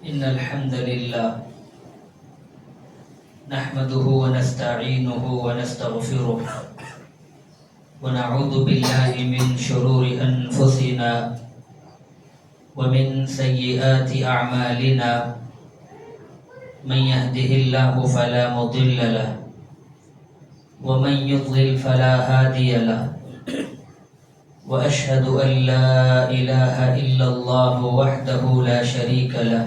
إن الحمد لله نحمده ونستعينه ونستغفره ونعوذ بالله من شرور أنفسنا ومن سيئات أعمالنا من يهده الله فلا مضل له ومن يضلل فلا هادي له وأشهد أن لا إله إلا الله وحده لا شريك له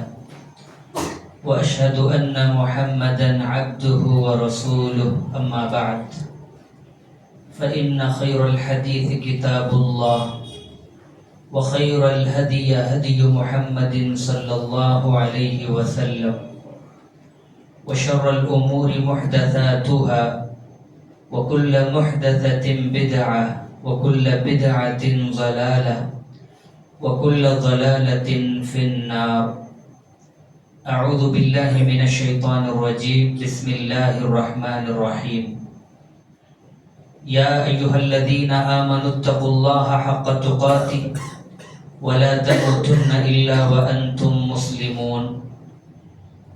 وأشهد أن محمدا عبده ورسوله أما بعد فإن خير الحديث كتاب الله وخير الهدي هدي محمد صلى الله عليه وسلم وشر الأمور محدثاتها وكل محدثة بدعة وكل بدعة ضلالة وكل ضلالة في النار. أعوذ بالله من الشيطان الرجيم. بسم الله الرحمن الرحيم. يا أيها الذين آمنوا اتقوا الله حق تقاته ولا تموتن إلا وأنتم مسلمون.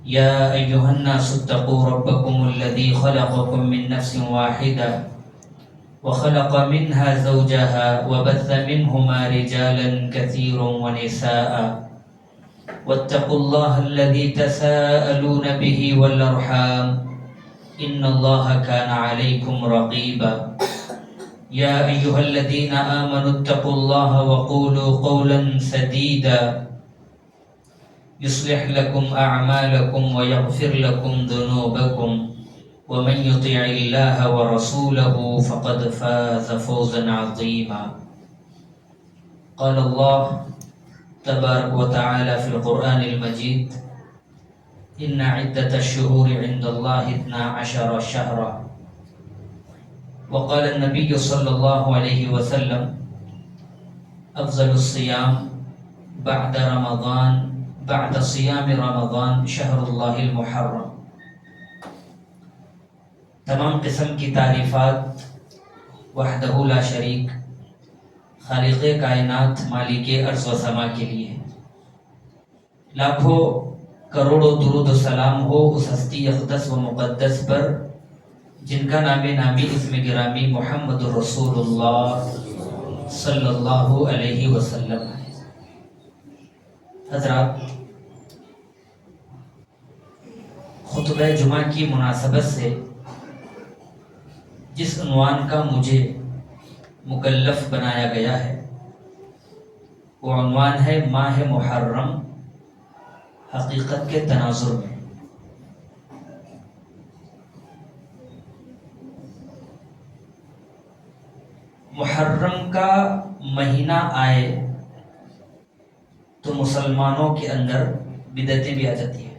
يا أيها الناس اتقوا ربكم الذي خلقكم من نفس واحدة وخلق منها زوجها وبث منهما رجالا كثيرا ونساء واتقوا الله الذي تساءلون به والأرحام إن الله كان عليكم رقيبا. يا أيها الذين آمنوا اتقوا الله وقولوا قولا سديدا يصلح لكم أعمالكم ويغفر لكم ذنوبكم ومن يطع الله ورسوله فقد فاز فوزا عظيما. قال الله تبارك وتعالى في القرآن المجيد إن عدة الشهور عند الله 12 شهرا. وقال النبي صلى الله عليه وسلم أفضل الصيام بعد رمضان بعد صيام رمضان شهر الله المحرم. تمام قسم کی تعریفات وحدہ لا شریک خالق کائنات مالک ارض و سما کے لیے. لاکھوں کروڑوں درود و سلام ہو اس ہستی اقدس و مقدس پر جن کا نام نامی اسم گرامی محمد رسول اللہ صلی اللہ علیہ وسلم ہے. حضرات، خطبہ جمعہ کی مناسبت سے جس عنوان کا مجھے مکلف بنایا گیا ہے وہ عنوان ہے ماہ محرم حقیقت کے تناظر میں. محرم کا مہینہ آئے تو مسلمانوں کے اندر بدعتیں بھی آ جاتی ہیں.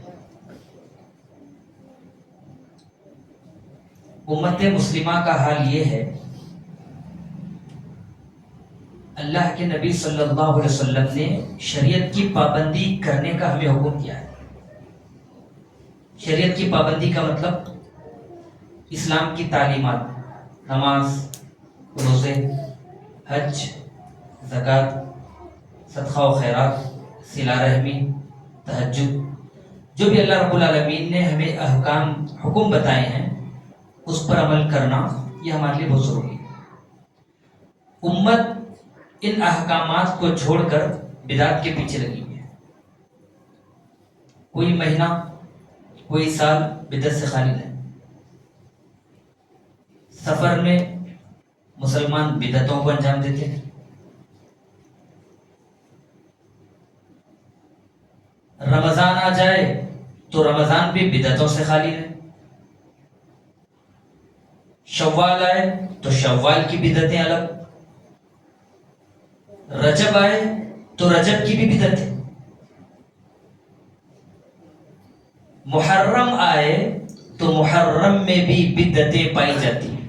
امت مسلمہ کا حال یہ ہے، اللہ کے نبی صلی اللہ علیہ وسلم نے شریعت کی پابندی کرنے کا ہمیں حکم دیا ہے. شریعت کی پابندی کا مطلب اسلام کی تعلیمات، نماز، روزے، حج، زکوٰۃ، صدقہ و خیرات، صلہ رحمی، تہجد، جو بھی اللہ رب العالمین نے ہمیں احکام حکم بتائے ہیں اس پر عمل کرنا یہ ہمارے لیے بہت ضروری ہے. امت ان احکامات کو چھوڑ کر بدعت کے پیچھے لگی ہوئی ہے. کوئی مہینہ، کوئی سال بدعت سے خالی نہیں. سفر میں مسلمان بدعتوں کو انجام دیتے ہیں. رمضان آ جائے تو رمضان بھی بدعتوں سے خالی نہیں. شوال آئے تو شوال کی بدعتیں الگ. رجب آئے تو رجب کی بھی بدعتیں. محرم آئے تو محرم میں بھی بدعتیں پائی جاتی ہیں.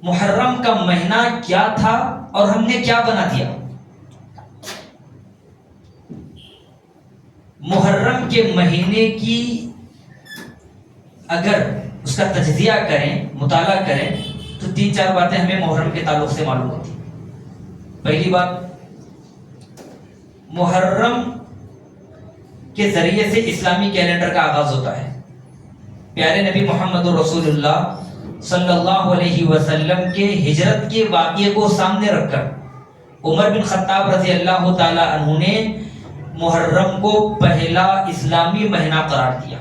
محرم کا مہینہ کیا تھا اور ہم نے کیا بنا دیا؟ محرم کے مہینے کی اگر اس کا تجزیہ کریں، مطالعہ کریں تو 3-4 باتیں ہمیں محرم کے تعلق سے معلوم ہوتی ہیں. پہلی بات، محرم کے ذریعے سے اسلامی کیلنڈر کا آغاز ہوتا ہے. پیارے نبی محمد رسول اللہ صلی اللہ علیہ وسلم کے ہجرت کے واقعے کو سامنے رکھ کر عمر بن خطاب رضی اللہ تعالی عنہ نے محرم کو پہلا اسلامی مہینہ قرار دیا.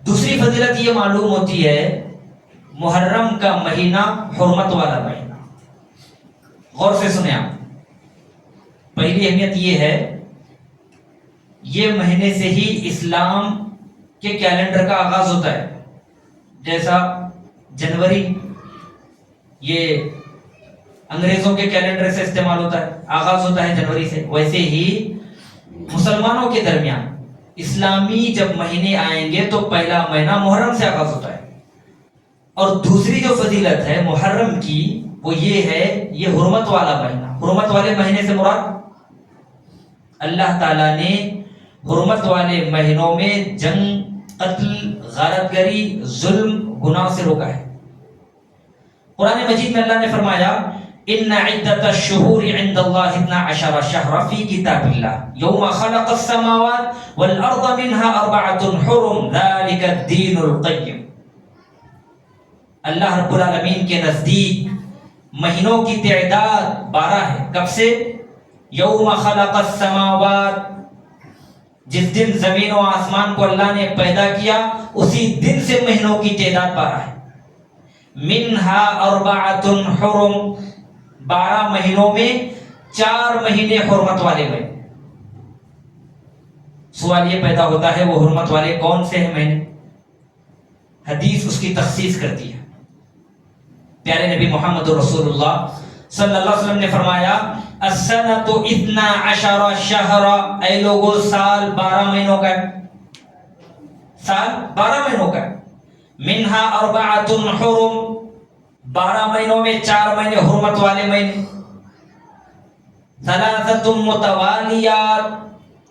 دوسری فضیلت یہ معلوم ہوتی ہے محرم کا مہینہ حرمت والا مہینہ. غور سے سنیں آپ. پہلی اہمیت یہ ہے یہ مہینے سے ہی اسلام کے کیلنڈر کا آغاز ہوتا ہے. جیسا جنوری یہ انگریزوں کے کیلنڈر سے استعمال ہوتا ہے, آغاز ہوتا ہے جنوری سے, ویسے ہی مسلمانوں کے درمیان اسلامی جب مہینے آئیں گے تو پہلا مہینہ محرم سے آغاز ہوتا ہے. اور دوسری جو فضیلت ہے محرم کی وہ یہ ہے یہ حرمت والا مہینہ. حرمت والے مہینے سے مراد اللہ تعالیٰ نے حرمت والے مہینوں میں جنگ, قتل, غارت گری, ظلم, گناہ سے روکا ہے. قرآن مجید میں اللہ نے فرمایا ان عدت الشہور عند اللہ 12 شہرا فی کتاب اللہ یوم خلق السماوات والارض منها 4 حرم ذلك الدین القیم. اللہ رب العالمین کے نزدیک مہینوں کی تعداد 12 ہے. کب سے؟ یوم خلق السماوات, جس دن زمین و آسمان کو اللہ نے پیدا کیا اسی دن سے مہینوں کی تعداد 12 ہے. منها 4 حرم, 12 مہینوں میں 4 مہینے حرمت والے ہوئے. سوال یہ پیدا ہوتا ہے وہ حرمت والے کون سے ہیں مہینے؟ حدیث اس کی تخصیص کرتی ہے. پیارے نبی محمد رسول اللہ صلی اللہ علیہ وسلم نے فرمایا السنۃ 12 شہرا, اے لوگو سال 12 مہینوں کا ہے, سال 12 مہینوں کا ہے. منہا 4 حرم, 12 مہینوں میں 4 مہینے حرمت والے مہینے. 3 متوالیات,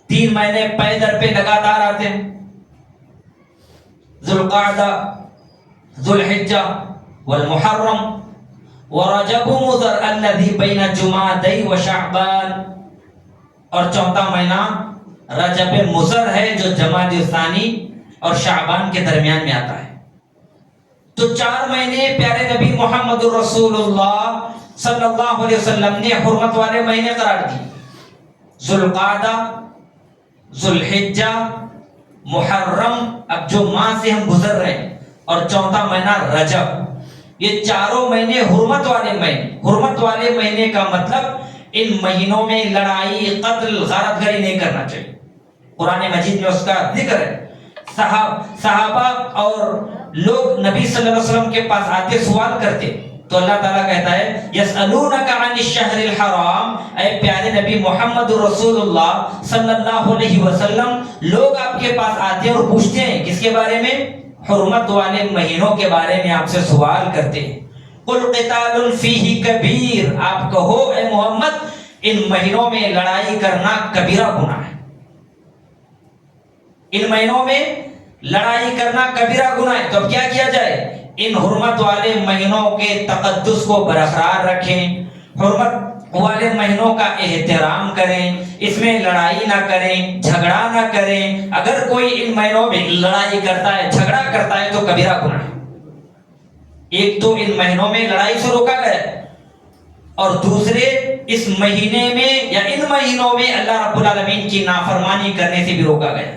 3 مہینے پے در پہ لگاتار آتے ہیں. ذوالقعدہ, ذوالحجہ والمحرم ورجب مضر الذي بین جمادی و شعبان, اور 4تھا مہینہ رجب مضر ہے جو جمادی ثانی اور شعبان کے درمیان میں آتا ہے. تو 4 مہینے پیارے نبی محمد رسول اللہ صلی اللہ علیہ وسلم نے حرمت والے مہینے قرار دی. ذوالقعدہ, ذوالحجہ, محرم, اب جو ماہ سے ہم گزر رہے ہیں, اور 4تھا مہینہ رجب. یہ 4 مہینے حرمت والے مہینے. حرمت والے مہینے کا مطلب ان مہینوں میں لڑائی, قتل, غارت گری نہیں کرنا چاہیے. قرآن مجید میں اس کا ذکر ہے. صحابہ اور لوگ نبی صلی اللہ علیہ وسلم کے پاس آتے سوال کرتے تو اللہ تعالیٰ کہتا ہے یسألونک عن الشہر الحرام, اے پیارے نبی محمد رسول اللہ صلی اللہ علیہ وسلم لوگ آپ کے پاس آتے ہیں اور پوچھتے ہیں کس کے بارے میں؟ حرمت والے مہینوں کے بارے میں آپ سے سوال کرتے ہیں. قل قتال فیہ کبیر, آپ کہو اے محمد ان مہینوں میں لڑائی کرنا کبیرہ گناہ ہے. ان مہینوں میں لڑائی کرنا کبیرہ گناہ ہے. تو اب کیا کیا جائے؟ ان حرمت والے مہینوں کے تقدس کو برقرار رکھیں, حرمت والے مہینوں کا احترام کریں, اس میں لڑائی نہ کریں, جھگڑا نہ کریں. اگر کوئی ان مہینوں میں لڑائی کرتا ہے, جھگڑا کرتا ہے تو کبیرہ گناہ ہے. ایک تو ان مہینوں میں لڑائی سے روکا گیا, اور دوسرے اس مہینے میں یا ان مہینوں میں اللہ رب العالمین کی نافرمانی کرنے سے بھی روکا گیا.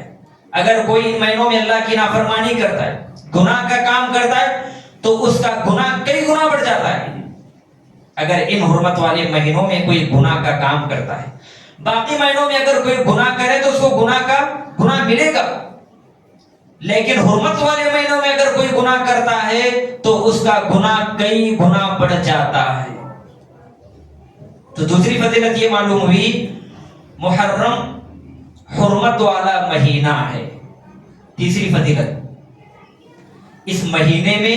اگر کوئی ان مہینوں میں اللہ کی نافرمانی کرتا ہے, گناہ کا کام کرتا ہے, تو اس کا گناہ کئی گنا بڑھ جاتا ہے. اگر ان حرمت والے مہینوں میں کوئی گناہ کا کام کرتا ہے, باقی مہینوں میں اگر کوئی گناہ کرے تو اس کو گناہ ملے گا, لیکن حرمت والے مہینوں میں اگر کوئی گناہ کرتا ہے تو اس کا گناہ کئی گنا بڑھ جاتا ہے. تو دوسری فضیلت یہ معلوم ہوئی محرم حرمت والا مہینہ ہے. تیسری فضیلت اس مہینے میں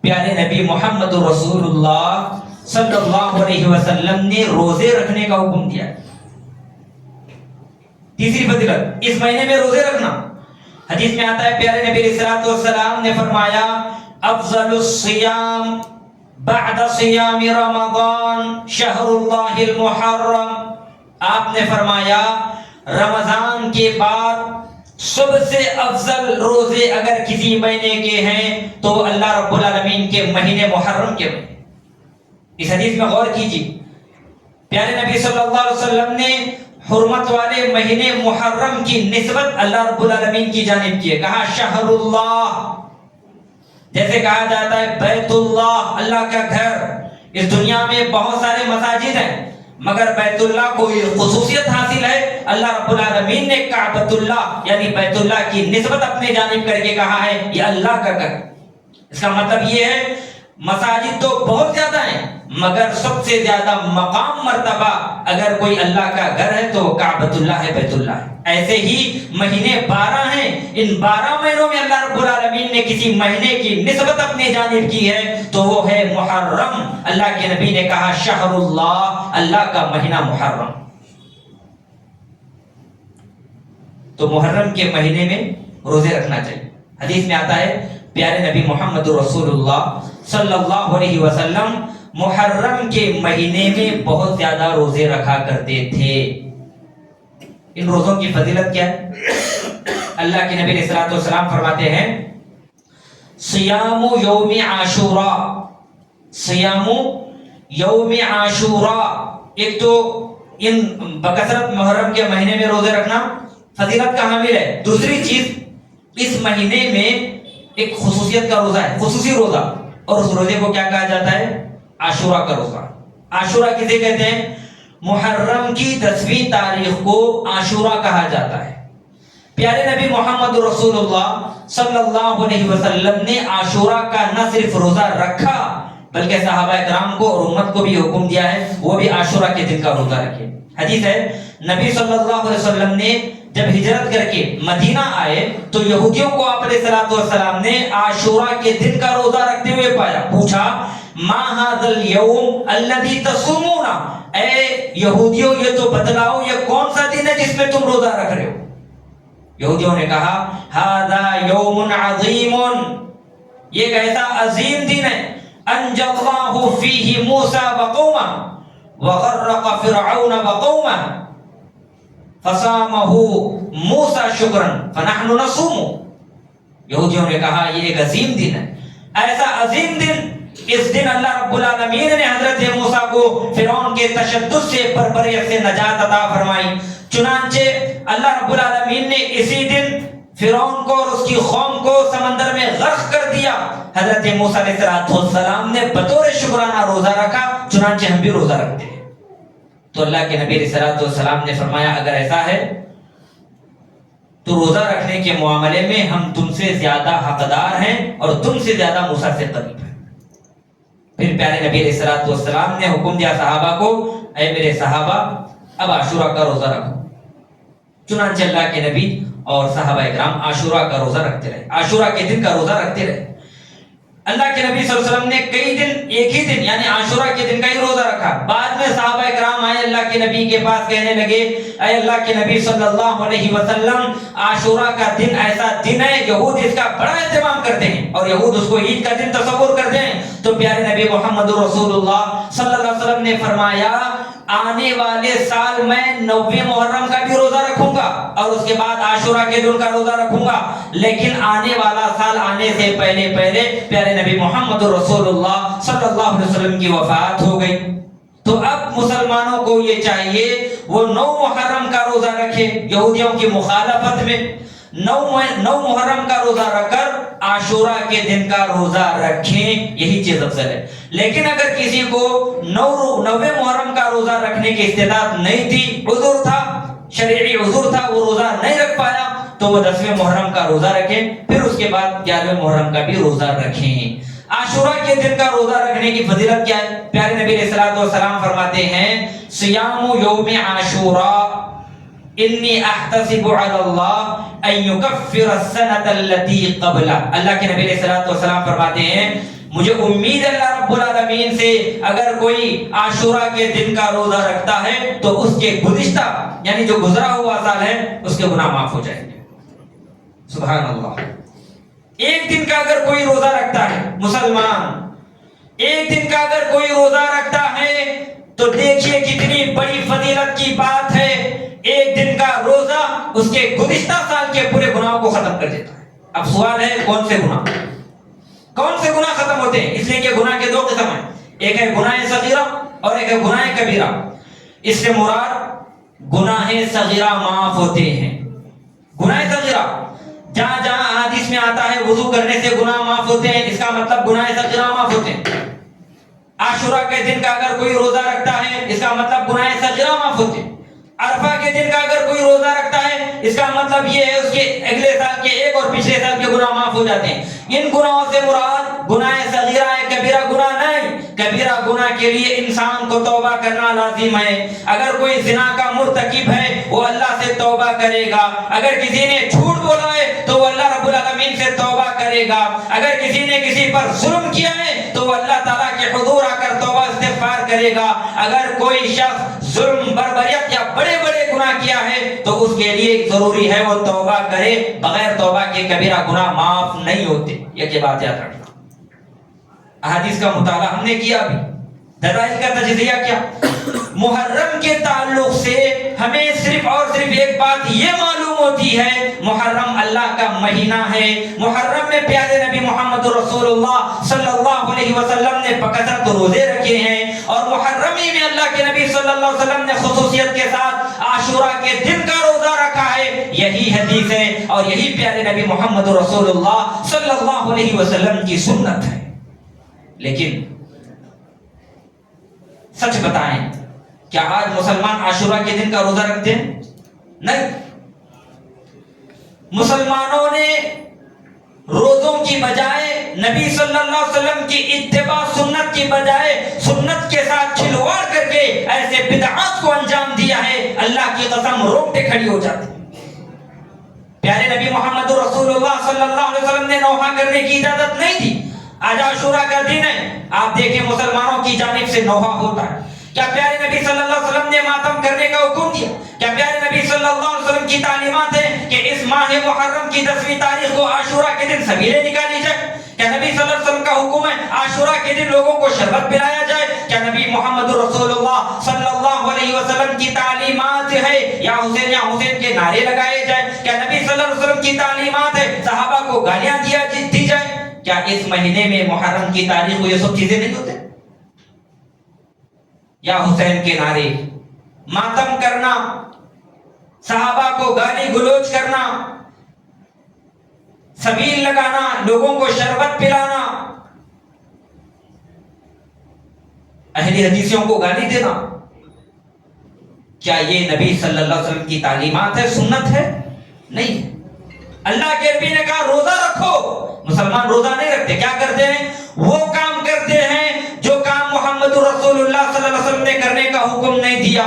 پیارے نبی محمد رسول اللہ صلی اللہ علیہ وسلم نے روزے رکھنے کا حکم دیا. تیسری فضیلت اس مہینے میں روزے رکھنا. حدیث میں آتا ہے پیارے نبی علیہ الصلوۃ والسلام نے فرمایا افضل الصیام بعد صیام رمضان شہر اللہ المحرم، آپ نے فرمایا رمضان کے بعد سب سے افضل روزے اگر کسی مہینے کے ہیں تو اللہ رب العالمین کے مہینے محرم کے مہینے۔ اس حدیث میں غور کیجیے، پیارے نبی صلی اللہ علیہ وسلم نے حرمت والے مہینے محرم کی نسبت اللہ رب العالمین کی جانب کی ہے، کہا شہر اللہ، جیسے کہا جاتا ہے بیت اللہ، اللہ کا گھر۔ اس دنیا میں بہت سارے مساجد ہیں مگر بیت اللہ کو یہ خصوصیت حاصل ہے، اللہ رب العالمین نے کعبۃ اللہ یعنی بیت اللہ کی نسبت اپنے جانب کر کے کہا ہے یہ اللہ کا گھر۔ اس کا مطلب یہ ہے مساجد تو بہت زیادہ ہیں مگر سب سے زیادہ مقام مرتبہ اگر کوئی اللہ کا گھر ہے تو کعبۃ اللہ ہے، بیت اللہ ہے۔ ایسے ہی مہینے 12 ہیں، ان 12 مہینوں میں اللہ رب العالمین نے کسی مہینے کی نسبت اپنے جانب کی ہے تو وہ ہے محرم۔ اللہ کے نبی نے کہا شہر اللہ، اللہ کا مہینہ محرم۔ تو محرم کے مہینے میں روزے رکھنا چاہیے۔ حدیث میں آتا ہے پیارے نبی محمد رسول اللہ صلی اللہ علیہ وسلم محرم کے مہینے میں بہت زیادہ روزے رکھا کرتے تھے۔ ان روزوں کی فضیلت کیا ہے؟ اللہ کے نبی علیہ الصلوۃ والسلام فرماتے ہیں صیام یوم عاشوراء، صیام یوم عاشوراء، ایک تو ان بکثرت محرم کے مہینے میں روزے رکھنا فضیلت کا حامل ہے، دوسری چیز اس مہینے میں ایک خصوصیت کا روزہ ہے، خصوصی روزہ، اور اس روزے کو کیا کہا جاتا ہے؟ عاشورہ کا روزہ۔ عاشورہ کسے کہتے ہیں؟ محرم کی 10ویں تاریخ کو عاشورہ کہا جاتا ہے۔ پیارے نبی محمد رسول اللہ صلی اللہ علیہ وسلم نے عاشورہ کا نہ صرف روزہ رکھا بلکہ صحابہ کرام کو اور امت کو بھی حکم دیا ہے وہ بھی عاشورہ کے دن کا روزہ رکھے۔ حدیث ہے نبی صلی اللہ علیہ وسلم نے جب ہجرت کر کے مدینہ آئے تو یہودیوں کو آپ علیہ الصلوۃ والسلام نے عاشورہ کے دن کا روزہ رکھتے ہوئے پایا، پوچھا ما ھذا اليوم الذي تصومون، اے یہودیوں یہ تو بتلاؤ یہ کون سا دن ہے جس میں تم روزہ رکھ رہے ہو؟ یہودیوں نے کہا ھذا یوم عظیم، یہ ایک ایسا عظیم دن ہے انجى الله فيه موسى وقومه وغرق فرعون وقومه فصامه موسى شکرا فنحن نصوم۔ یہودیوں نے کہا یہ ایک عظیم دن ہے، ایسا عظیم دن، اس دن اللہ رب العالمین نے حضرت موسیٰ کو فرعون کے تشدد سے بربریت سے نجات عطا فرمائی، چنانچہ اللہ رب العالمین نے اسی دن فرعون کو اور اس کی قوم کو سمندر میں غرق کر دیا۔ حضرت موسیٰ علیہ السلام نے بطور شکرانہ روزہ رکھا، چنانچہ ہم بھی روزہ رکھتے ہیں۔ تو اللہ کے نبی علیہ السلام نے فرمایا اگر ایسا ہے تو روزہ رکھنے کے معاملے میں ہم تم سے زیادہ حقدار ہیں اور تم سے زیادہ موسیٰ سے قریب ہیں۔ پھر پیارے نبی علیہ السلام نے حکم دیا صحابہ کو اے میرے صحابہ اب عاشورہ کا روزہ رکھو۔ چنانچہ اللہ کے نبی اور صحابہ اکرام عاشورہ کا روزہ رکھتے رہے، عاشورہ کے دن کا روزہ رکھتے رہے۔ اللہ کے نبی صلی اللہ علیہ وسلم نے کئی دن ایک ہی دن یعنی عاشورہ کے دن کا ہی روزہ رکھا۔ بعد میں صحابہ اکرام آئے اللہ کے نبی کے پاس کہنے لگے اے اللہ کے نبی صلی اللہ علیہ وسلم عاشورہ کا دن ایسا دن ہے یہود اس کا بڑا اہتمام کرتے ہیں اور یہود اس کو عید کا دن تصور کرتے ہیں۔ تو پیارے نبی محمد رسول اللہ صلی اللہ علیہ وسلم نے فرمایا آنے والے سال میں 9 محرم کا بھی روزہ رکھوں گا اور اس کے بعد عاشورہ کے دن کا روزہ رکھوں گا، لیکن آنے والا سال آنے سے پہلے پہلے پیارے نبی محمد رسول اللہ صلی اللہ علیہ وسلم کی وفات ہو گئی۔ تو اب مسلمانوں کو یہ چاہیے وہ 9 محرم کا روزہ رکھے یہودیوں کی مخالفت میں، 9 محرم کا روزہ رکھ کر عاشورہ کے دن کا روزہ رکھیں، یہی چیز افضل ہے۔ لیکن اگر کسی کو 9 محرم کا روزہ رکھنے کی استطاعت نہیں تھی، عذر تھا، شرعی عذر تھا، وہ روزہ نہیں رکھ پایا تو وہ 10 محرم کا روزہ رکھیں، پھر اس کے بعد 11 محرم کا بھی روزہ رکھیں۔ عاشورہ کے دن کا روزہ رکھنے کی فضیلت کیا ہے؟ پیارے نبی علیہ الصلوۃ والسلام فرماتے ہیں صیام یوم عاشوراء انی احتسب علی اللہ ان یکفر السنۃ التي قبلہ۔ اللہ کے نبی علیہ الصلوۃ والسلام فرماتے ہیں مجھے امید ہے اللہ رب العالمین سے اگر کوئی عاشورہ کے دن کا روزہ رکھتا ہے تو اس کے گزشتہ یعنی جو گزرا ہوا سال ہے اس کے گناہ معاف ہو جائیں گے۔ سبحان اللہ۔ ایک دن کا اگر کوئی روزہ رکھتا ہے مسلمان ایک دن کا اگر کوئی روزہ رکھتا ہے تو دیکھیے کتنی بڑی فضیلت کی بات ہے. ایک دن کا روزہ اس کے گزشتہ سال کے پورے گناہوں کو ختم کر دیتا ہے. اب سوال ہے کون سے گناہ ختم ہوتے ہیں؟ اس لیے کہ گناہ کے دو قسم ہیں، ایک ہے گناہ صغیرہ اور ایک ہے گناہ کبیرہ. اس سے مراد گناہ صغیرہ معاف ہوتے ہیں. گناہ صغیرہ جہاں جہاں حدیث میں آتا ہے وضو کرنے سے گناہ معاف ہوتے ہیں، اس کا مطلب گناہ صغیرہ معاف ہوتے ہیں. عاشورہ کے دن کا اگر کوئی روزہ رکھتا ہے اس کا مطلب گناہ صغیرہ معاف ہوتے ہیں. عرفہ کے دن کا اگر کوئی روزہ رکھتا ہے اس کا مطلب یہ ہے اس کے اگلے سال کے ایک اور پچھلے سال کے گناہ معاف ہو جاتے ہیں. ان گناہوں سے مراد گناہ صغیرہ ہے، کبیرہ گناہ نہیں. کبیرہ گناہ کے لیے انسان کو توبہ کرنا لازم ہے. اگر کوئی زنا کا مرتکب ہے وہ اللہ سے توبہ کرے گا. اگر کسی نے جھوٹ بولا ہے تو وہ اللہ رب العالمین سے توبہ کرے گا. اگر کسی نے کسی پر ظلم کیا ہے تو وہ اللہ تعالیٰ کے حضور آ کر توبہ استغفار کرے گا. اگر کوئی شخص ظلم، بربریت یا بڑے بڑے گناہ کیا ہے تو اس کے لیے ضروری ہے وہ توبہ کرے. بغیر توبہ کے کبیرہ گناہ معاف نہیں ہوتے. یہ بات یاد رکھنا. احادیث کا مطالعہ ہم نے کیا بھی، دلائل کا تجزیہ کیا. محرم کے تعلق سے ہمیں صرف اور صرف ایک بات یہ معلوم ہوتی ہے، محرم اللہ کا مہینہ ہے. محرم میں پیارے نبی محمد رسول اللہ صلی اللہ علیہ وسلم نے بکثرت روزے رکھے ہیں، اور محرم ہی میں اللہ کے نبی صلی اللہ علیہ وسلم نے خصوصیت کے ساتھ عاشورہ کے دن کا روزہ رکھا ہے. یہی حدیث ہے اور یہی پیارے نبی محمد رسول اللہ صلی اللہ علیہ وسلم کی سنت ہے. لیکن سچ بتائیں، کیا آج مسلمان عاشورہ کے دن کا روزہ رکھتے ہیں؟ نہیں. مسلمانوں نے روزوں کی بجائے نبی صلی اللہ علیہ وسلم کی اتباع سنت کی بجائے سنت کے ساتھ کھلواڑ کر کے ایسے بدعات کو انجام دیا ہے، اللہ کی قسم روٹے کھڑی ہو جاتی. پیارے نبی محمد رسول اللہ صلی اللہ علیہ وسلم نے نوحہ کرنے کی اجازت نہیں دی. آج عاشورہ کا دن ہے، آپ دیکھیں مسلمانوں کی جانب سے نوحہ ہوتا ہے. کیا پیارے نبی صلی اللہ علیہ وسلم نے ماتم کرنے کا حکم دیا؟ کیا پیارے نبی صلی اللہ علیہ وسلم کی تعلیمات ہیں کہ اس ماہ محرم کی 10ویں تاریخ کو عاشورہ کے دن سبیلیں نکالی جائے؟ کیا نبی صلی اللہ علیہ وسلم کا حکم ہے عاشورہ کے دن لوگوں کو شربت پلایا جائے؟ کیا نبی محمد رسول اللہ صلی اللہ علیہ وسلم کی تعلیمات ہے یا حسین کے نعرے لگائے جائیں؟ کیا نبی صلی اللہ علیہ وسلم کی تعلیمات ہے صحابہ کو گالیاں دی جائیں؟ کیا اس مہینے میں محرم کی تاریخ کو یہ سب چیزیں نہیں ہوتے؟ یا حسین کے نعرے، ماتم کرنا، صحابہ کو گالی گلوچ کرنا، سبیل لگانا، لوگوں کو شربت پلانا، اہل حدیثوں کو گالی دینا، کیا یہ نبی صلی اللہ علیہ وسلم کی تعلیمات ہے، سنت ہے؟ نہیں. اللہ کے نبی نے کہا روزہ رکھو. مسلمان روزہ نہیں رکھتے. کیا کرتے ہیں؟ وہ کام کرتے ہیں جو کام محمد رسول اللہ صلی اللہ علیہ وسلم نے کرنے کا حکم نہیں دیا.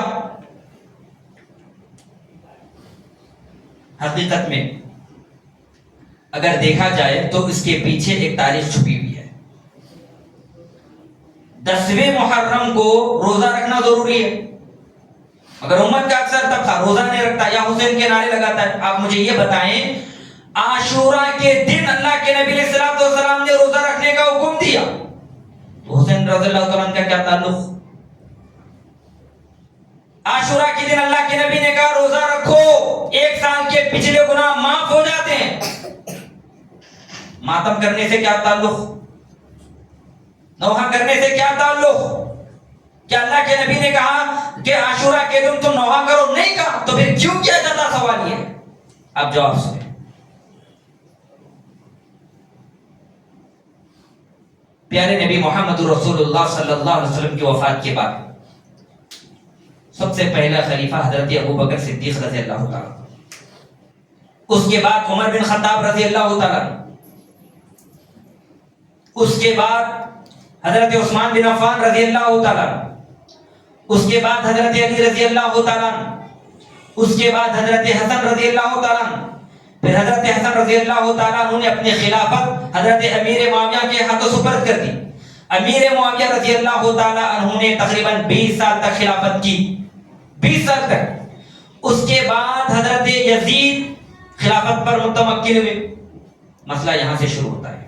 حقیقت میں اگر دیکھا جائے تو اس کے پیچھے ایک تاریخ چھپی ہوئی ہے. 10ویں محرم کو روزہ رکھنا ضروری ہے، مگر امت کا اکثر طبقہ روزہ نہیں رکھتا یا حسین کے نعرے لگاتا ہے. آپ مجھے یہ بتائیں، عاشورہ کے دن اللہ کے نبی علیہ الصلوۃ والسلام نے روزہ رکھنے کا حکم دیا، تو حسین رضی اللہ تعالیٰ عنہ کا کیا تعلق؟ عاشورہ کے دن اللہ کے نبی نے کہا روزہ رکھو، ایک سال کے پچھلے گناہ معاف ہو جاتے ہیں. ماتم کرنے سے کیا تعلق؟ نوحہ کرنے سے کیا تعلق؟ کیا اللہ کے نبی نے کہا کہ عاشورہ کے دن تم نوحہ کرو؟ نہیں کہا. تو پھر کیوں کیا جاتا؟ سوال یہ. اب جواب سنیں. پیارے نبی محمد رسول اللہ صلی اللہ علیہ وسلم کی وفات کے بعد سب سے پہلا خلیفہ حضرت ابوبکر صدیق رضی اللہ تعالیٰ، اس کے بعد عمر بن خطاب رضی اللہ تعالیٰ، اس کے بعد حضرت عثمان بن عفان رضی اللہ تعالیٰ، اس کے بعد حضرت علی رضی اللہ تعالیٰ، اس کے بعد حضرت حسن رضی اللہ تعالیٰ. پھر حضرت حسن رضی اللہ تعالیٰ عنہ نے اپنی خلافت حضرت امیر معاویہ کے ہاتھ سپرد کر دی. امیر معاویہ رضی اللہ تعالیٰ عنہ نے تقریباً 20 سال تک خلافت کی، 20 سال تک. اس کے بعد حضرت یزید خلافت پر متمکن ہوئے. مسئلہ یہاں سے شروع ہوتا ہے.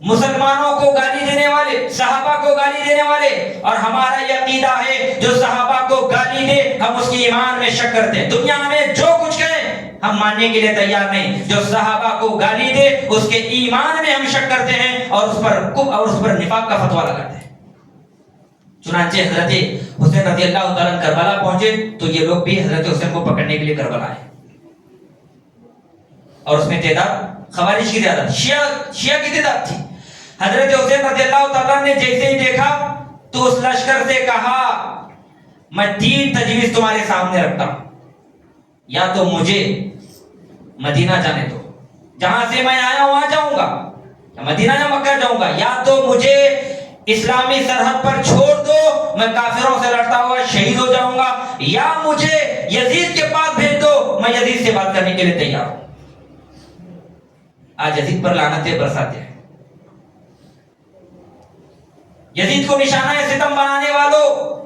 مسلمانوں کو گالی دینے والے، صحابہ کو گالی دینے والے، اور ہمارا یہ عقیدہ ہے جو صحابہ کو گالی دے ہم اس کی ایمان میں شک کرتے ہیں۔ دنیا میں جو کچھ کہے ہم ماننے کے لیے تیار نہیں، جو صحابہ کو گالی دے اس کے ایمان میں ہم شک کرتے ہیں اور اس پر نفاق کا فتویٰ لگاتے ہیں۔ چنانچہ حضرت حسین رضی اللہ تعالیٰ کربلا پہنچے تو یہ لوگ بھی حضرت حسین کو پکڑنے کے لیے کربلا آئے، اور اس میں تعداد خوارج کی زیادہ تھی، شیعہ کی تعداد تھی۔ حضرت حسین رضی اللہ تعالیٰ نے جیسے ہی دیکھا تو اس لشکر سے کہا میں 3 تجویز تمہارے سامنے رکھتا ہوں، یا تو مجھے مدینہ جانے دو، جہاں سے میں آیا وہاں جاؤں گا، مدینہ یا مکہ جاؤں گا، یا تو مجھے اسلامی سرحد پر چھوڑ دو، میں کافروں سے لڑتا ہوا شہید ہو جاؤں گا، یا مجھے یزید کے پاس بھیج دو، میں یزید سے بات کرنے کے لیے تیار ہوں۔ آج یزید پر لعنتیں برساتے ہیں، یزید کو نشانہ ستم بنانے والوں،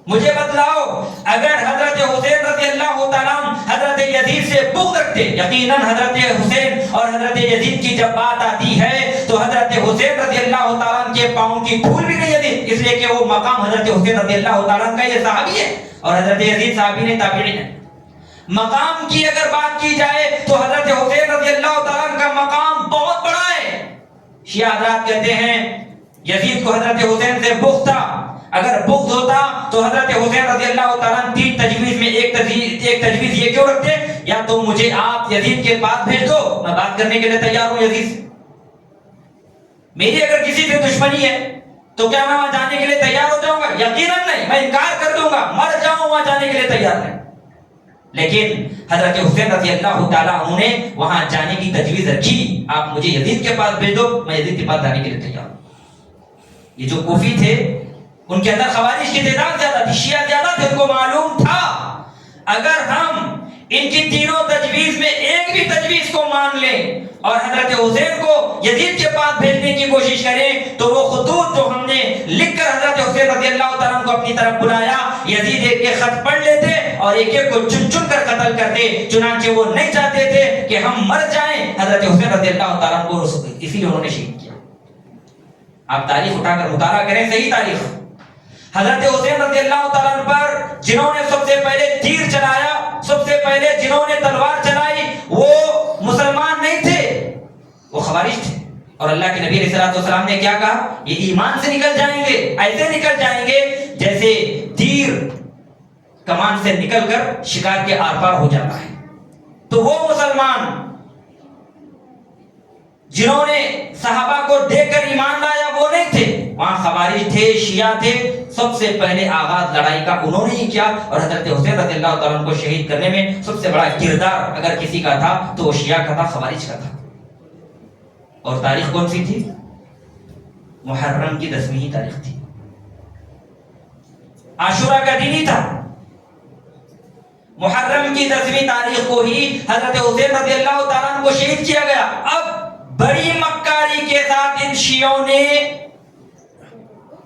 مجھے بتلاؤ اگر حضرت حسین رضی اللہ تعالیٰ حضرت یزید سے بغض رکھتے، یقیناً حضرت حسین اور حضرت یزید کی جب بات آتی ہے تو حضرت حسین رضی اللہ تعالیٰ کے پاؤں کی دھول بھی نہیں یزید، اس لیے کہ وہ مقام حضرت حسین رضی اللہ تعالیٰ کا یہ صحابی ہے اور حضرت یزید صحابی نے تابعین ہے۔ مقام کی اگر بات کی جائے تو حضرت حسین رضی اللہ تعالیٰ کا مقام بہت بڑا ہے۔ شیعہ حضرات کہتے ہیں یزید کو حضرت حسین سے بغض تھا، اگر بغض ہوتا تو حضرت حسین رضی اللہ تعالیٰ 3 تجویز میں ایک تجویز یہ کیوں رکھتے، یا تو مجھے آپ یزید کے پاس بھیج دو، میں بات کرنے کے لیے تیار ہوں یزید سے، میری اگر کسی سے دشمنی ہے تو کیا میں وہاں جانے کے لیے تیار ہو جاؤں گا؟ یقیناً نہیں، میں انکار کر دوں گا، مر جاؤں وہاں جانے کے لیے تیار نہیں۔ لیکن حضرت حسین رضی اللہ تعالیٰ عنہ نے وہاں جانے کی تجویز رکھی، آپ مجھے یزید کے پاس بھیج دو، میں یزید کے پاس جانے کے لیے تیار ہوں۔ یہ جو کوفی تھے ان کے اندر خوارج کی تعداد زیادہ تھی، شیعہ زیادہ تھے، ان کو معلوم تھا اگر ہم ان کی تینوں تجویز میں ایک بھی تجویز کو مان لیں اور حضرت حسین کو یزید کے پاس بھیجنے کی کوشش کریں تو وہ خطوط جو ہم نے لکھ کر حضرت حسین رضی اللہ تعالیٰ کو اپنی طرف بلایا، یزید ایک ایک خط پڑھ لیتے اور ایک ایک کو چن چن کر قتل کرتے، چنانچہ وہ نہیں چاہتے تھے کہ ہم مر جائیں، حضرت حسین رضی اللہ تعالیٰ کو اسی لیے انہوں نے شہید کیا۔ آپ تاریخ اٹھا کر مطالعہ کریں، صحیح تاریخ، حضرت حسین رضی اللہ تعالیٰ پر جنہوں نے سب سے پہلے تیر چلایا، سب سے پہلے جنہوں نے تلوار چلائی، وہ مسلمان نہیں تھے، وہ خوارج تھے، اور اللہ کے نبی علیہ السلام نے کیا کہا؟ یہ ایمان سے نکل جائیں گے، ایسے نکل جائیں گے جیسے تیر کمان سے نکل کر شکار کے آر پار ہو جاتا ہے۔ تو وہ مسلمان جنہوں نے صحابہ کو دیکھ کر ایمان لایا وہ نہیں تھے، وہاں خوارج تھے، شیعہ تھے، سب سے پہلے آغاز لڑائی کا انہوں نے ہی کیا، اور حضرت حسین رضی اللہ تعالیٰ کو شہید کرنے میں سب سے بڑا کردار اگر کسی کا تھا تو وہ شیعہ کا تھا، خوارج کا تھا۔ اور تاریخ کون سی تھی؟ محرم کی 10ویں تاریخ تھی، عاشورہ کا دن ہی تھا، محرم کی 10ویں تاریخ کو ہی حضرت حسین رضی اللہ تعالیٰ کو شہید کیا گیا۔ اب بڑی مکاری کے ساتھ ان شیعوں نے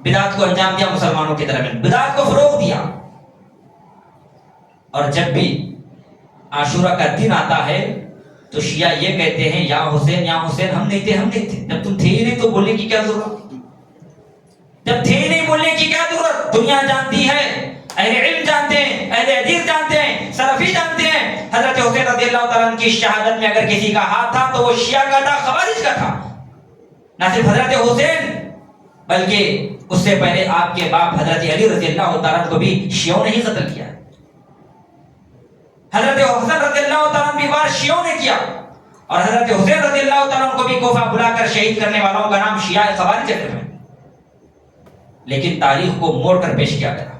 بدعت کو انجام دیا، مسلمانوں کے درمیان بدعت کو فروغ دیا، اور جب بھی عاشورہ کا دن آتا ہے تو شیعہ یہ کہتے ہیں یا حسین یا حسین، ہم نہیں تھے، ہم نہیں تھے، جب تم تھے ہی نہیں تو بولنے کی کیا ضرورت، جب تھے ہی نہیں بولنے کی کیا ضرورت؟ دنیا جانتی ہے، اہل علم جانتے ہیں، اہل حدیث جانتے ہیں، سلفی جانتے ہیں، حضرت حسین رضی اللہ تعالیٰ کی شہادت میں اگر کسی کا ہاتھ تھا تو وہ شیعہ کا تھا، خوارج کا تھا۔ نہ صرف حضرت حسین بلکہ اس سے پہلے آپ کے باپ حضرت علی رضی اللہ تعالیٰ کو بھی شیعوں نے ہی قتل کیا، حضرت حسن رضی اللہ تعالیٰ بھی وار شیعوں نے کیا، اور حضرت حسین رضی اللہ تعالیٰ کو بھی کوفہ بلا کر شہید کرنے والوں کا نام شیعہ خوارج ہے۔ لیکن تاریخ کو موڑ کر پیش کیا گیا،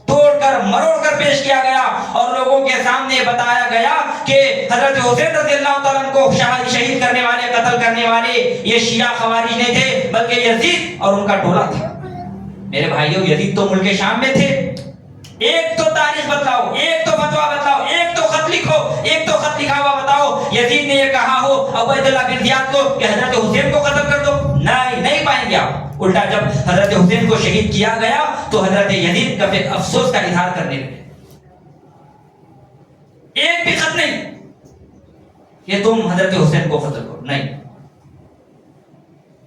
توڑ کر مروڑ کر پیش کیا گیا، اور لوگوں کے سامنے بتایا گیا کہ حضرت حسین رضی اللہ تعالیٰ کو شہید کرنے والے، قتل کرنے والے یہ شیعہ خوارج نہیں تھے بلکہ یزید اور ان کا ٹولہ تھا۔ میرے بھائیوں، یزید تو ملک شام میں تھے، ایک تو تاریخ بتلاؤ، ایک تو فتویٰ بتلاؤ، ایک تو خط لکھو، ایک تو خط لکھا ہوا بتاؤ یزید نے یہ کہا ہو عبید اللہ بن زیاد کو کہ حضرت حسین کو قتل کر دو، نہیں پائیں گے آپ۔ الٹا جب حضرت حسین کو شہید کیا گیا تو حضرت یزید کا پھر افسوس کا اظہار کرنے لگے، ایک بھی خط نہیں کہ تم حضرت حسین کو قتل کرو، نہیں،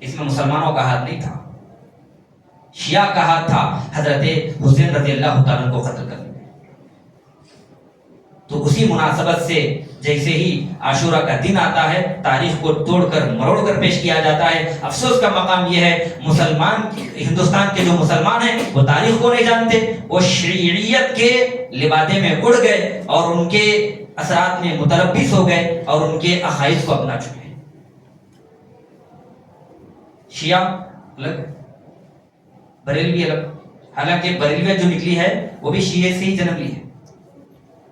اس میں مسلمان مسلمانوں کا ہاتھ نہیں تھا، شیعہ کا ہاتھ تھا حضرت حسین رضی اللہ تعالیٰ کو قتل کرنے میں۔ تو اسی مناسبت سے جیسے ہی عاشورہ کا دن آتا ہے، تاریخ کو توڑ کر مروڑ کر پیش کیا جاتا ہے۔ افسوس کا مقام یہ ہے مسلمان، ہندوستان کے جو مسلمان ہیں وہ تاریخ کو نہیں جانتے، وہ شیعیت کے لبادے میں اڑ گئے اور ان کے اثرات میں متلبس ہو گئے اور ان کے عقائد کو اپنا چکے۔ شیعہ الگ، بریلوی الگ، حالانکہ بریلویت جو نکلی ہے وہ بھی شیعہ سے ہی جنم لی ہے۔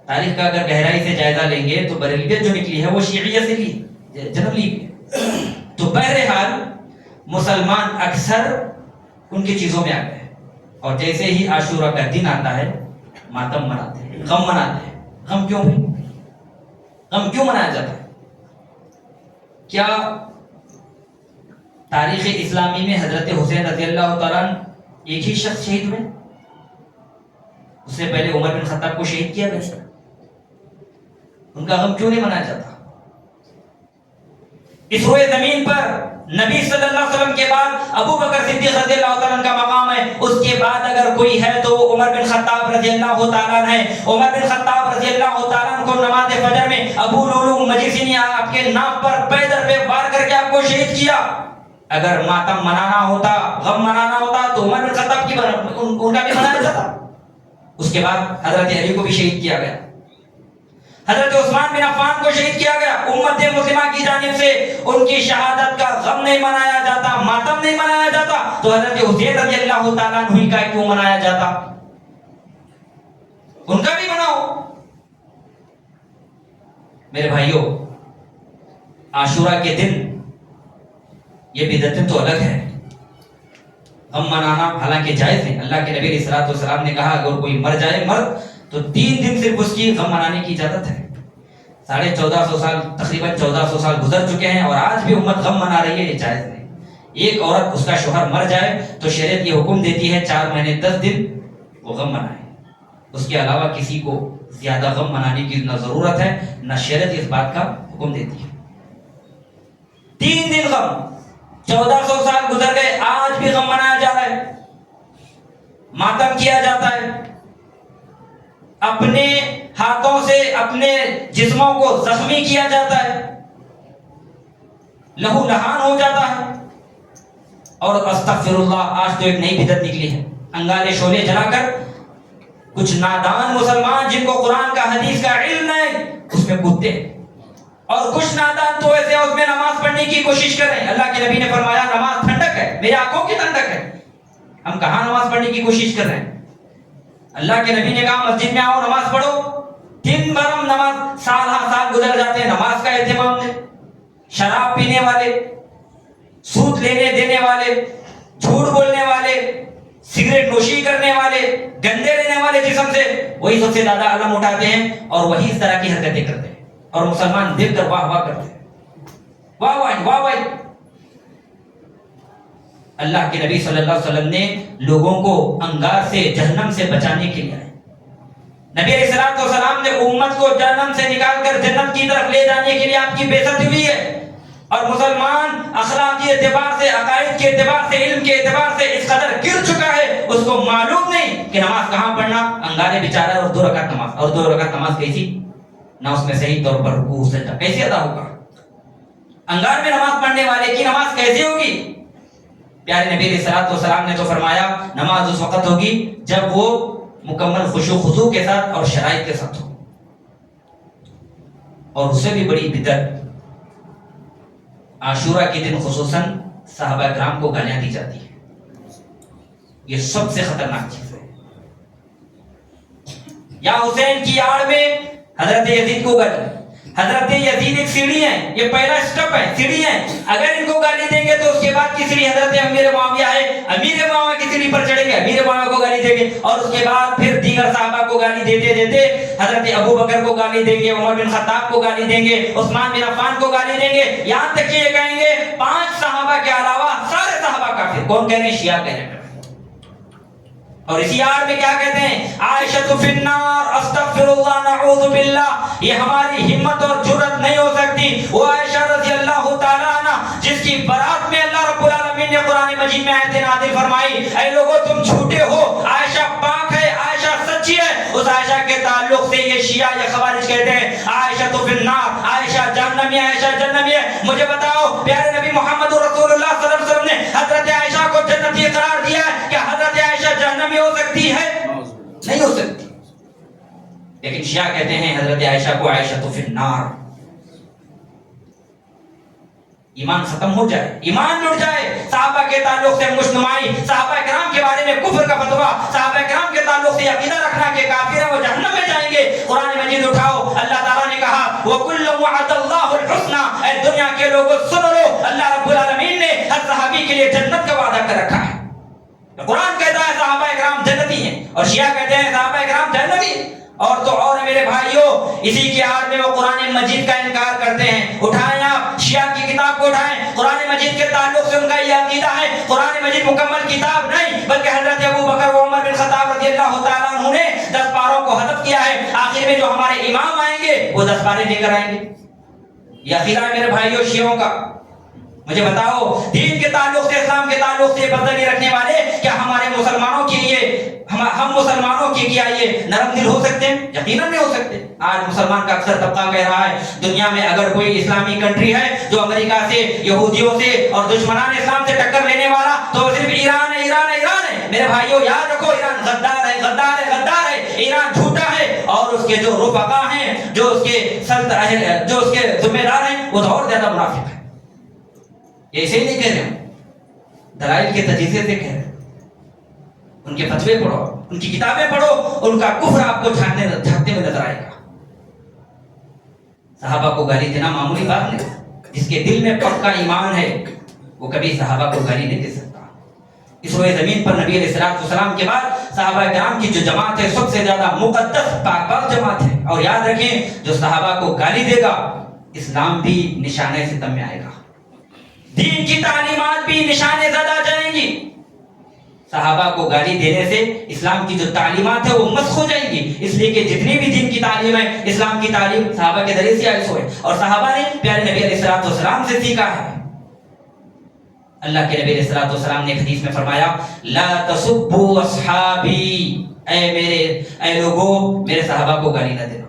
تاریخ کا اگر گہرائی سے جائزہ لیں گے تو بریلویت جو نکلی ہے وہ شیعیت سے لی جنم لی ہے۔ تو بہرحال مسلمان اکثر ان کی چیزوں میں آ گئے اور جیسے ہی عاشورہ کا دن آتا ہے ماتم مناتے ہیں، غم مناتے ہیں۔ غم کیوں بھائی؟ غم کیوں منایا جاتا ہے؟ کیا تاریخ اسلامی میں حضرت حسین رضی اللہ تعالیٰ ایک ہی شخص شہید ہوئے؟ اس سے پہلے عمر بن خطاب کو شہید کیا گیا، ان کا غم کیوں نہیں منایا جاتا؟ اس روئے زمین پر نبی صلی اللہ علیہ وسلم کے بعد ابو بکر صدیق رضی اللہ تعالیٰ عنہ کا مقام ہے، اس کے بعد اگر کوئی ہے تو وہ عمر بن خطاب رضی اللہ تعالیٰ عنہ ہے۔ عمر بن خطاب رضی اللہ تعالیٰ عنہ کو نماز فجر میں ابو لولو مجیسی نے آپ کے ناک پر پیدر پہ وار کر کے آپ کو شہید کیا۔ اگر ماتم منانا ہوتا، غم منانا ہوتا تو عمر بن خطاب کی ان کا بھی منایا جاتا۔ اس کے بعد حضرت علی کو بھی شہید کیا گیا، حضرت عثمان بن عفان کو شہید کیا گیا۔ امت مسلمہ کی جانب سے ان کی شہادت کا غم نہیں منایا جاتا، ماتم نہیں منایا جاتا، تو حضرت حسین رضی اللہ تعالیٰ عنہ کا کیوں منایا جاتا؟ ان کا بھی مناؤ۔ میرے بھائیوں، عاشورہ کے دن یہ بدعتیں تو الگ ہے، غم منانا حالانکہ جائز ہے۔ اللہ کے نبی علیہ الصلوۃ والسلام نے کہا اگر کوئی مر جائے مرد تو 3 دن صرف اس کی غم منانے کی اجازت ہے۔ 1450 سال، تقریباً 1400 سال گزر چکے ہیں اور آج بھی امت غم منا رہی ہے، یہ جائز نہیں۔ ایک عورت، اس کا شوہر مر جائے تو شریعت یہ حکم دیتی ہے 4 مہینے 10 دن وہ غم منائے، اس کے علاوہ کسی کو زیادہ غم منانے کی نہ ضرورت ہے نہ شریعت اس بات کا حکم دیتی ہے۔ 3 دن غم، 1400 سال گزر گئے، آج بھی غم منایا جا رہا ہے، ماتم کیا جاتا ہے، اپنے ہاتھوں سے اپنے جسموں کو زخمی کیا جاتا ہے، لہو لہان ہو جاتا ہے۔ اور استغفر اللہ، آج تو ایک نئی بدعت نکلی ہے، انگارے شعلے جلا کر کچھ نادان مسلمان جن کو قرآن کا حدیث کا علم نہیں اس میں کودتے ہیں، اور کچھ نادان تو ایسے اس میں نماز پڑھنے کی کوشش کر رہے ہیں۔ اللہ کے نبی نے فرمایا نماز ٹھنڈک ہے، میری آنکھوں کی ٹھنڈک ہے، ہم کہاں نماز پڑھنے کی کوشش کر رہے ہیں؟ اللہ کے نبی نے کہا مسجد میں آؤ نماز پڑھو، دن بھر ہم نماز، سال ہاں سال گزر جاتے ہیں، نماز کا اہتمام نہیں۔ شراب پینے والے، سود لینے دینے والے، جھوٹ بولنے والے، سگریٹ نوشی کرنے والے، گندے رہنے والے جسم سے، وہی سب سے زیادہ علم اٹھاتے ہیں اور وہی اس طرح کی حرکتیں کرتے ہیں، اور مسلمان دل کر واہ واہ کرتے ہیں، واہ واہ واہ واہ۔ اللہ کے نبی صلی اللہ علیہ وسلم نے لوگوں کو انگار سے، جہنم سے بچانے کے لیے آئے۔ نبی علیہ الصلوۃ والسلام نے امت کو جہنم سے نکال کر جنت کی طرف لے جانے کے لیے آپ کی بعثت ہوئی ہے، اور مسلمان اخلاقی اعتبار سے، عقائد کے اعتبار سے، علم کے اعتبار سے اس قدر گر چکا ہے، اس کو معلوم نہیں کہ نماز کہاں پڑھنا، انگارے بچا رہا ہے، اور 2 رکعت نماز، اور 2 رکعت نماز کیسی، نہ اس میں صحیح طور پر رکوع سجدہ کیسے ادا ہوگا؟ انگار میں نماز پڑھنے والے کی نماز کیسے ہوگی؟ پیارے نبی علیہ الصلوۃ والسلام نے تو فرمایا نماز اس وقت ہوگی جب وہ مکمل خشوع و خضوع کے ساتھ اور شرائط کے ساتھ ہو۔ اور اس سے بھی بڑی بدعت، عاشورہ کے دن خصوصاً صحابہ کرام کو گالیاں دی جاتی ہیں، یہ سب سے خطرناک چیز ہے۔ یا حسین کی آڑ میں حضرت یزید کو گالی، حضرت یزید ایک سیڑھی ہے، یہ پہلا سٹیپ ہے، سیڑھی ہے، اگر ان کو گالی دیں گے تو اس کے بعد کی سیڑھی حضرت امیر معاویہ ہے، امیر معاویہ کی سیڑھی پر چڑھیں گے، امیر معاویہ کو گالی دیں گے، اور اس کے بعد پھر دیگر صحابہ کو گالی دیتے دیتے حضرت ابو بکر کو گالی دیں گے، عمر بن خطاب کو گالی دیں گے، عثمان بن عفان کو گالی دیں گے، یہاں تک کہ یہ کہیں گے 5 صحابہ کے علاوہ سارے صحابہ کافر۔ کون کہہ رہے ہیں؟ شیعہ کہہ رہے ہیں۔ اور اسی آیت میں کیا کہتے ہیں؟ عائشہ فی النار استغفر اللہ نعوذ باللہ، یہ ہماری ہمت اور جرأت نہیں ہو سکتی، وہ عائشہ رضی اللہ تعالیٰ عنہ جس کی برات میں اللہ رب العالمین نے مجید میں آیت نازل فرمائی اے لوگو تم جھوٹے ہو، عائشہ پاک ہے، عائشہ سچی ہے. اس عائشہ کے تعلق سے یہ شیعہ یہ خوارج کہتے ہیں عائشہ تو فی النار، عائشہ جہنمی ہے، عائشہ جہنمی ہے. مجھے بتاؤ پیارے نبی محمد رسول اللہ صلی اللہ علیہ وسلم نے حضرت عائشہ کو جنتی قرار دیا ہے، کیا حضرت عائشہ جہنمی ہو سکتی ہے؟ نہیں ہو سکتی. لیکن شیعہ کہتے ہیں حضرت عائشہ کو عائشہ تو فی النار. ایمان ختم ہو جائے، ایمان لٹ جائے. صحابہ کے تعلق سے مشنمائی، صحابہ کرام کے بارے میں کفر کا فتویٰ، صحابہ کرام کے تعلق سے عقیدہ رکھنا کہ کافر ہیں وہ جہنم میں جائیں گے. قرآن مجید اٹھاؤ، اللہ تعالیٰ نے کہا وَكُلًّا وَعَدَ اللَّهُ الْحُسْنَى. اے دنیا کے لوگوں سن لو، اللہ رب العالمین نے ہر صحابی کے لیے جنت کا وعدہ کر رکھا ہے. قرآن کہتا ہے صحابہ کرام جنتی ہیں اور شیعہ کہتے ہیں صحابہ کرام جہنمی. اور تو اور میرے بھائیوں، اسی کی آڑ میں وہ قرآن مجید کا انکار کرتے ہیں. اٹھائیں آپ شیعہ کی کتاب کو اٹھائیں، قرآن مجید کے تعلق سے ان کا یہ عقیدہ ہے قرآن مجید مکمل کتاب نہیں بلکہ حضرت ابو بکر و عمر بن خطاب رضی اللہ تعالیٰ عنہ نے 10 پاروں کو حذف کیا ہے. آخر میں جو ہمارے امام آئیں گے وہ 10 پارے لے کر آئیں گے. یہ عقیدہ ہے میرے بھائیوں شیعوں کا. مجھے بتاؤ دین کے تعلق سے، اسلام کے تعلق سے بدزنی رکھنے والے کیا ہمارے مسلمانوں کے لیے ہم مسلمانوں کے کیا یہ نرم دل ہو سکتے ہیں؟ یقیناً نہیں ہو سکتے. آج مسلمان کا اکثر طبقہ کہہ رہا ہے دنیا میں اگر کوئی اسلامی کنٹری ہے جو امریکہ سے، یہودیوں سے اور دشمنان اسلام سے ٹکر لینے والا تو صرف ایران ہے، ایران ہے، ایران ہے. میرے بھائیوں یاد رکھو ایران غدار ہے، غدار ہے، غدار ہے. ایران جھوٹا ہے اور اس کے جو رفقا ہیں، جو اس کے ذمہ دار ہیں وہ تو اور زیادہ منافق ہیں. ایسے ہی نہیں کہہ رہے ہیں، دلائل کے تجزیے سے کہہ رہے ہیں. ان کے فتوے پڑھو، ان کی کتابیں پڑھو، ان کا کفر آپ کو جھانکتے میں نظر آئے گا. صحابہ کو گالی دینا معمولی بات نہیں. جس کے دل میں پکا ایمان ہے وہ کبھی صحابہ کو گالی نہیں دے سکتا. اس روئے زمین پر نبی علیہ السلام کے بعد صحابہ کرام کی جو جماعت ہے سب سے زیادہ مقدس پاک جماعت ہے. اور یاد رکھیں جو صحابہ کو گالی دے گا اسلام بھی نشانہ ستم میں آئے گا، دین کی تعلیمات بھی نشانے زدہ جائیں گی. صحابہ کو گالی دینے سے اسلام کی جو تعلیمات ہے وہ مسخ ہو جائیں گی. اس لیے کہ جتنی بھی دین کی تعلیم ہے، اسلام کی تعلیم صحابہ کے ذریعے سے آئی ہوئے اور صحابہ نے پیارے نبی علیہ السلام سے سیکھا ہے. اللہ کے نبی علیہ السلام نے حدیث میں فرمایا لا تسبوا اصحابی، اے لوگوں میرے صحابہ کو گالی نہ دینا.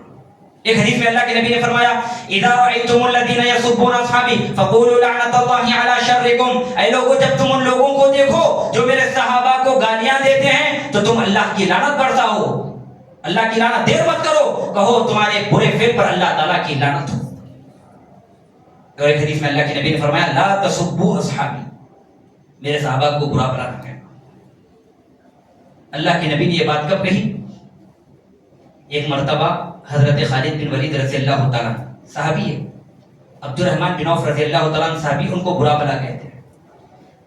ایک حدیث میں اللہ کے نبی نے فرمایا اذا رأيتم الذين يسبون اصحابي فقولوا لعنت الله على شركم. اے لوگوں جب تم ان لوگوں کو دیکھو جو میرے صحابہ کو گالیاں دیتے ہیں تو تم اللہ کی لعنت برساؤ. اللہ کی لعنت دیر مت کرو، کہو تمہارے برے فعل پر اللہ تعالیٰ کی لعنت ہو. اور ایک حدیث میں اللہ کے نبی نے فرمایا لا تسبوا اصحابی، میرے صحابہ کو برا بھلا نہ کہنا. اللہ کے نبی نے یہ بات کب کہی؟ ایک مرتبہ حضرت خالد بن ولید رضی اللہ تعالیٰ صحابی ہے، عبد الرحمن بن عوف رضی اللہ تعالیٰ صحابی، ان کو برا بھلا کہتے ہیں.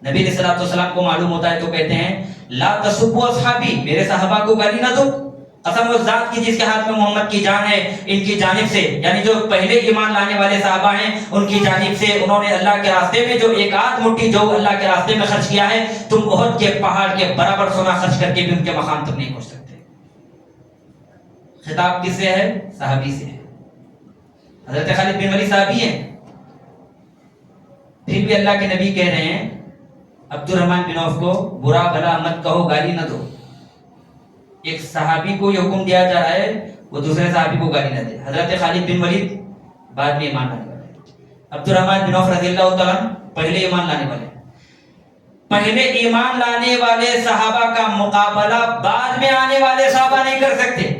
نبی علیہ السلام کو معلوم ہوتا ہے تو کہتے ہیں لا تسبوا اصحابی، میرے صحابہ کو گالی نہ دو. قسم اس ذات کی جس کے ہاتھ میں محمد کی جان ہے، ان کی جانب سے یعنی جو پہلے ایمان لانے والے صحابہ ہیں ان کی جانب سے انہوں نے اللہ کے راستے میں جو ایک آدھ مٹھی جو اللہ کے راستے میں خرچ کیا ہے، تم احد کے پہاڑ کے برابر سونا خرچ کر کے بھی ان کے مقام تک نہیں پہنچ سکتے. خطاب کس سے ہے؟ صحابی سے ہے. حضرت خالد بن ولید صحابی ہیں، پھر بھی اللہ کے نبی کہہ رہے ہیں عبد الرحمن بن عوف کو برا بھلا مت کہو، گالی نہ دو. ایک صحابی کو یہ حکم دیا جا رہا ہے وہ دوسرے صحابی کو گالی نہ دے. حضرت خالد بن ولید بعد میں ایمان لانے والے، عبد الرحمن بن عوف رضی اللہ تعالیٰ پہلے ایمان لانے والے. پہلے ایمان لانے والے صحابہ کا مقابلہ بعد میں آنے والے صحابہ نہیں کر سکتے.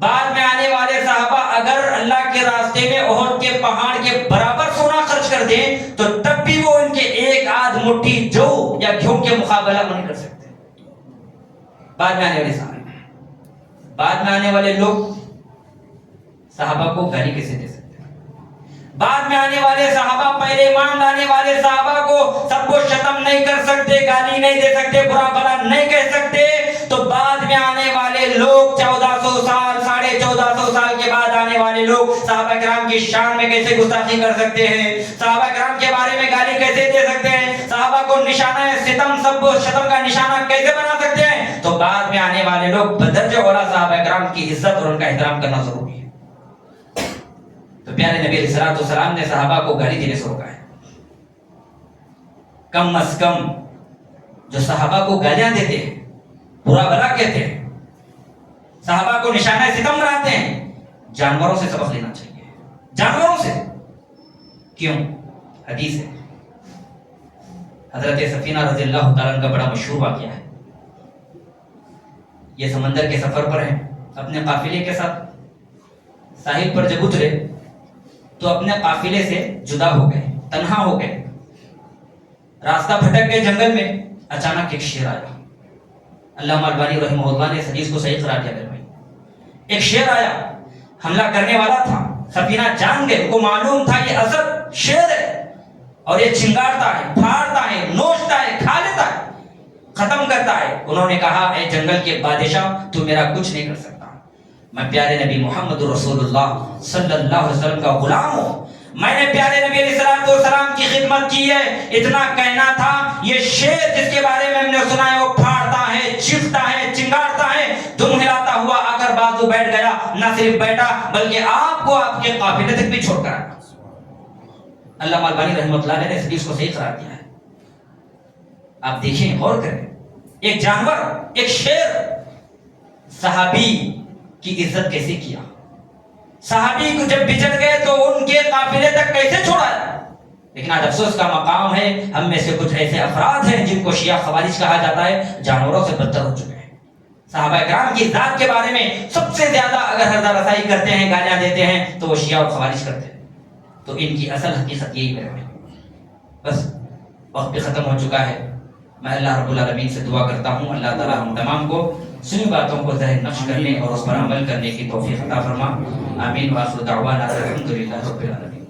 بعد میں آنے والے صحابہ اگر اللہ کے راستے میں احد کے پہاڑ کے برابر سونا خرچ کر دیں تو تب بھی وہ ان کے ایک آدھ مٹھی جو یا گھیوں کے مقابلہ نہیں کر سکتے. بعد میں آنے والے صحابہ، بعد میں آنے والے لوگ صحابہ کو گالی کیسے دے سکتے ہیں؟ بعد میں آنے والے صحابہ پہلے ایمان لانے والے صحابہ کو سب کو شتم نہیں کر سکتے، گالی نہیں دے سکتے، برا بھلا نہیں کہہ سکتے. تو بعد میں آنے والے لوگ 1400 سال 1450 سال کے بعد آنے والے لوگ صحابہ کرام کی شان میں کیسے گستاخی کر سکتے ہیں؟ صحابہ کرام کے بارے میں گالی کیسے دے سکتے ہیں؟ صحابہ کو نشانہ ستم سب شتم کا نشانہ کیسے بنا سکتے ہیں؟ تو بعد میں آنے والے لوگ بدرجہ اولا صحابہ کرام کی عزت اور ان کا احترام کرنا ضروری ہے. تو پیارے نبی علیہ السلام نے صحابہ کو گالی دینے سے روکا ہے. کم از کم جو صحابہ کو گالیاں دیتے ہیں, برا بلا کہتے ہیں, صحابہ کو نشانہ ستم بناتے ہیں, جانوروں سے سبق لینا چاہیے, جانوروں سے. کیوں؟ حدیث ہے, حضرت سفینہ رضی اللہ تعالیٰ عنہ کا بڑا مشہور واقعہ ہے. یہ سمندر کے سفر پر ہیں, اپنے قافلے کے ساتھ ساحل پر جب اترے تو اپنے قافلے سے جدا ہو گئے, تنہا ہو گئے, راستہ بھٹک گئے جنگل میں. اچانک ایک شیر آیا. علامہ البانی رحمہ اللہ نے اس حدیث کو صحیح قرار دیا میرے بھائی. ایک شیر آیا, حملہ کرنے والا تھا, سفینہ جان گئے, ان کو معلوم تھا یہ اسد شیر ہے اور یہ چنگاڑتا ہے, پھاڑتا ہے, نوچتا ہے, کھا لیتا ہے, ختم کرتا ہے. انہوں نے کہا اے جنگل کے بادشاہ تو میرا کچھ نہیں کر سکتا, میں پیارے نبی محمد رسول اللہ صلی اللہ علیہ وسلم کا غلام ہوں, میں نے پیارے نبی علیہ السلام کی خدمت کی ہے. اتنا کہنا تھا, یہ شیر جس کے بارے میں ہم نے سنا ہے وہ پھاڑتا ہے, چیختا ہے, چنگاڑتا ہے, دم ہلاتا ہوا آ کر بازو بیٹھ گیا, نہ صرف بیٹھا بلکہ آپ کو آپ کے قافلے تک بھی چھوڑ کر آیا. علامہ البانی رحمۃ اللہ نے اس حدیث کو صحیح قرار دیا ہے. آپ دیکھیں, غور کریں, ایک جانور, ایک شیر صحابی کی عزت کیسے کیا, صحابی کو جب بچڑ گئے تو ان کے قافلے تک کیسے چھوڑایا. لیکن آج افسوس کا مقام ہے, ہم میں سے کچھ ایسے افراد ہیں جن کو شیعہ خوارج کہا جاتا ہے, جانوروں سے بدتر ہو چکے ہیں. صحابہ کرام کی ذات کے بارے میں سب سے زیادہ اگر ہردہ رسائی کرتے ہیں, گالیاں دیتے ہیں تو وہ شیعہ اور خوارج کرتے ہیں. تو ان کی اصل حقیقت یہی ہے. بس وقت بھی ختم ہو چکا ہے. میں اللہ رب العالمین سے دعا کرتا ہوں اللہ تعالی ہم تمام کو سنی باتوں کو ذہن نقش کرنے اور اس پر عمل کرنے کی توفیق عطا فرما. آمین. وآخر دعوانا الحمدللہ رب العالمین.